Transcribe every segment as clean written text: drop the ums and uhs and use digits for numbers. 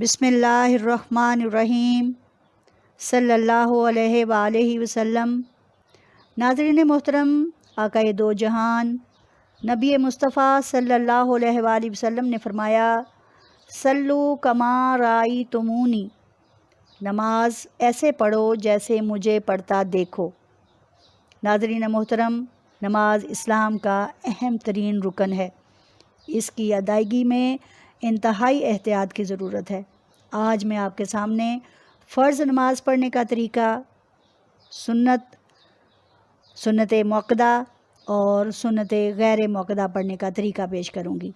بسم اللہ الرحمن الرحیم صلی اللہ علیہ وآلہ وسلم۔ ناظرین محترم، آقا دو جہان نبی مصطفیٰ صلی اللہ علیہ وآلہ وسلم نے فرمایا، صلو کما رأیتمونی، نماز ایسے پڑھو جیسے مجھے پڑھتا دیکھو۔ ناظرین محترم، نماز اسلام کا اہم ترین رکن ہے۔ اس کی ادائیگی میں انتہائی احتیاط کی ضرورت ہے۔ آج میں آپ کے سامنے فرض نماز پڑھنے کا طریقہ، سنت موقدہ اور سنت غیر موقدہ پڑھنے کا طریقہ پیش کروں گی۔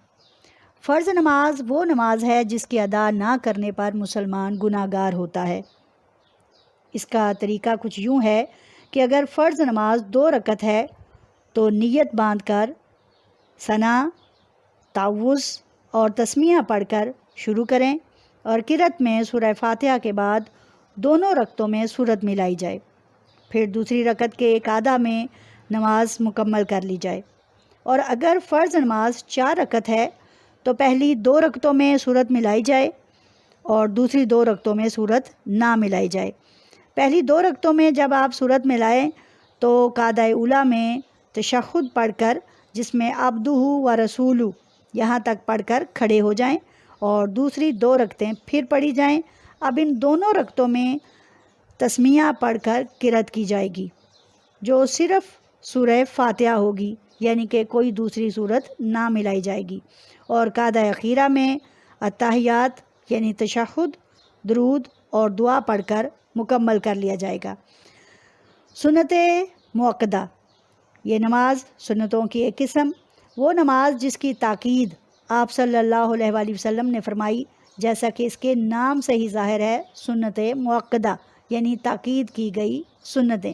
فرض نماز وہ نماز ہے جس کی ادا نہ کرنے پر مسلمان گناہ گار ہوتا ہے۔ اس کا طریقہ کچھ یوں ہے کہ اگر فرض نماز 2 رکعت ہے تو نیت باندھ کر ثنا، تعوذ اور تسمیہ پڑھ کر شروع کریں اور قرأت میں سورہ فاتحہ کے بعد دونوں رکعتوں میں سورت ملائی جائے، پھر دوسری رکعت کے ایک آدھا میں نماز مکمل کر لی جائے۔ اور اگر فرض نماز 4 رکعت ہے تو پہلی 2 رکعتوں میں سورت ملائی جائے اور دوسری 2 رکعتوں میں سورت نہ ملائی جائے۔ پہلی 2 رکعتوں میں جب آپ سورت ملائیں تو قعدہ اولیٰ میں تشہد پڑھ کر، جس میں عبدہ و رسولہ یہاں تک پڑھ کر کھڑے ہو جائیں اور دوسری 2 رکعتیں پھر پڑھی جائیں۔ اب ان دونوں رکعتوں میں تسمیہ پڑھ کر قرأت کی جائے گی، جو صرف سورہ فاتحہ ہوگی، یعنی کہ کوئی دوسری سورت نہ ملائی جائے گی، اور قعدہ اخیرہ میں التحیات یعنی تشہد، درود اور دعا پڑھ کر مکمل کر لیا جائے گا۔ سنت موقدہ، یہ نماز سنتوں کی ایک قسم، وہ نماز جس کی تاکید آپ صلی اللہ علیہ وآلہ وسلم نے فرمائی، جیسا کہ اس کے نام سے ہی ظاہر ہے، سنت موقدہ یعنی تاکید کی گئی سنتیں۔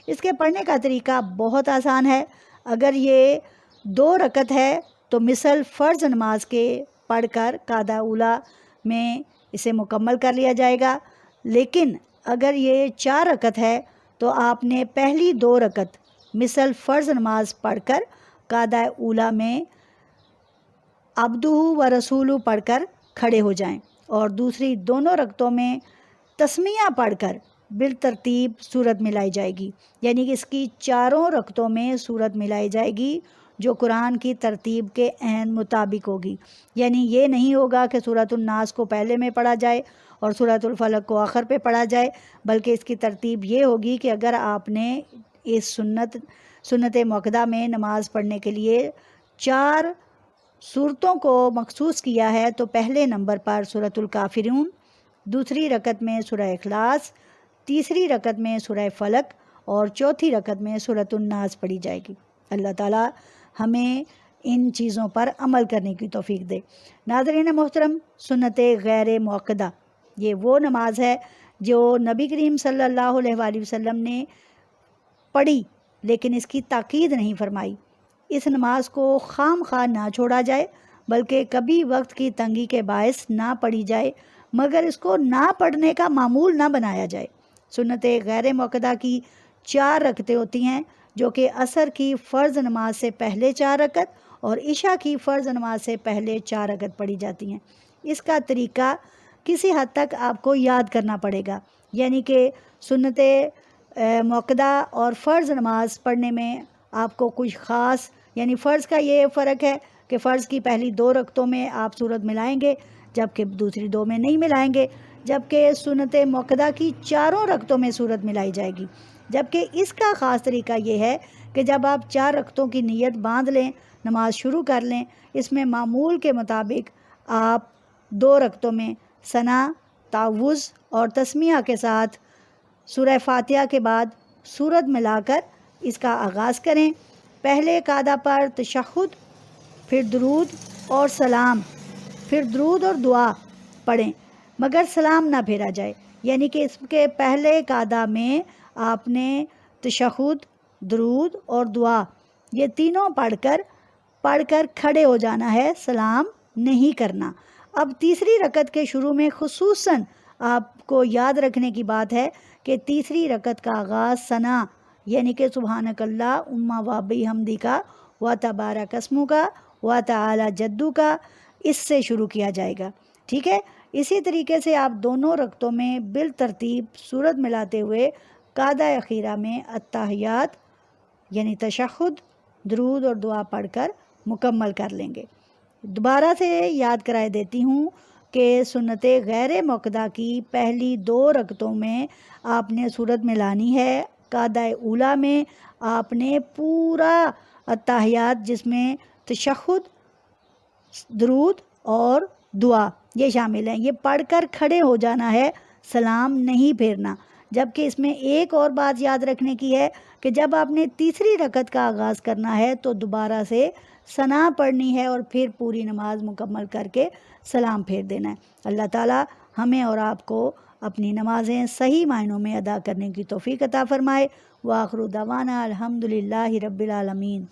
اس کے پڑھنے کا طریقہ بہت آسان ہے۔ اگر یہ 2 رکعت ہے تو مثل فرض نماز کے پڑھ کر قعدہ اولیٰ میں اسے مکمل کر لیا جائے گا، لیکن اگر یہ 4 رکعت ہے تو آپ نے پہلی 2 رکعت مثل فرض نماز پڑھ کر قعدہ اولیٰ میں عبدہ و رسولہ پڑھ کر کھڑے ہو جائیں اور دوسری دونوں رکعتوں میں تسمیہ پڑھ کر بالترتیب سورت ملائی جائے گی، یعنی کہ اس کی 4 رکعتوں میں سورت ملائی جائے گی جو قرآن کی ترتیب کے عین مطابق ہوگی۔ یعنی یہ نہیں ہوگا کہ سورۃ الناس کو پہلے میں پڑھا جائے اور سورۃ الفلق کو آخر پہ پڑھا جائے، بلکہ اس کی ترتیب یہ ہوگی کہ اگر آپ نے اس سنت موقدہ میں نماز پڑھنے کے لیے 4 صورتوں کو مخصوص کیا ہے تو پہلے نمبر پر سورۃ الکافرون، دوسری رکعت میں سورہ اخلاص، تیسری رکعت میں سورہ فلق اور چوتھی رکعت میں سورۃ الناس پڑھی جائے گی۔ اللہ تعالی ہمیں ان چیزوں پر عمل کرنے کی توفیق دے۔ ناظرین محترم، سنت غیر موقدہ یہ وہ نماز ہے جو نبی کریم صلی اللہ علیہ وآلہ وسلم نے پڑھی لیکن اس کی تاکید نہیں فرمائی۔ اس نماز کو خام خواہ نہ چھوڑا جائے، بلکہ کبھی وقت کی تنگی کے باعث نہ پڑھی جائے، مگر اس کو نہ پڑھنے کا معمول نہ بنایا جائے۔ سنت غیر موقدہ کی 4 رکعتیں ہوتی ہیں، جو کہ عصر کی فرض نماز سے پہلے 4 رکعت اور عشاء کی فرض نماز سے پہلے 4 رکعت پڑھی جاتی ہیں۔ اس کا طریقہ کسی حد تک آپ کو یاد کرنا پڑے گا، یعنی کہ سنت موقدہ اور فرض نماز پڑھنے میں آپ کو کچھ خاص، یعنی فرض کا یہ فرق ہے کہ فرض کی پہلی 2 رکعتوں میں آپ سورت ملائیں گے جبکہ دوسری 2 میں نہیں ملائیں گے، جبکہ سنت موقدہ کی 4 رکعتوں میں سورت ملائی جائے گی۔ جبکہ اس کا خاص طریقہ یہ ہے کہ جب آپ 4 رکعتوں کی نیت باندھ لیں، نماز شروع کر لیں، اس میں معمول کے مطابق آپ 2 رکعتوں میں ثنا، تعوذ اور تسمیہ کے ساتھ سورہ فاتحہ کے بعد سورت ملا کر اس کا آغاز کریں۔ پہلے قعدہ پر تشہد، پھر درود اور سلام، پھر درود اور دعا پڑھیں، مگر سلام نہ پھیرا جائے، یعنی کہ اس کے پہلے قعدہ میں آپ نے تشہد، درود اور دعا یہ تینوں پڑھ کر کھڑے ہو جانا ہے، سلام نہیں کرنا۔ اب تیسری رکعت کے شروع میں خصوصاً آپ کو یاد رکھنے کی بات ہے کہ تیسری رکعت کا آغاز ثنا یعنی کہ سبحانک اللہم و بحمدک و تبارک اسمک و تعالی جدک اس سے شروع کیا جائے گا۔ ٹھیک ہے، اسی طریقے سے آپ دونوں رکعتوں میں بالترتیب صورت ملاتے ہوئے قاعدہ اخیرہ میں التحیات یعنی تشہد، درود اور دعا پڑھ کر مکمل کر لیں گے۔ دوبارہ سے یاد کرائے دیتی ہوں کہ سنت غیر موقدہ کی پہلی 2 رکعتوں میں آپ نے صورت ملانی ہے۔ قاعدہ اولیٰ میں آپ نے پورا التحیات جس میں تشہد، درود اور دعا یہ شامل ہیں، یہ پڑھ کر کھڑے ہو جانا ہے، سلام نہیں پھیرنا۔ جبکہ اس میں ایک اور بات یاد رکھنے کی ہے کہ جب آپ نے تیسری رکعت کا آغاز کرنا ہے تو دوبارہ سے ثنا پڑھنی ہے اور پھر پوری نماز مکمل کر کے سلام پھیر دینا ہے۔ اللہ تعالی ہمیں اور آپ کو اپنی نمازیں صحیح معنوں میں ادا کرنے کی توفیق عطا فرمائے۔ وآخر دعوانا الحمدللہ رب العالمین۔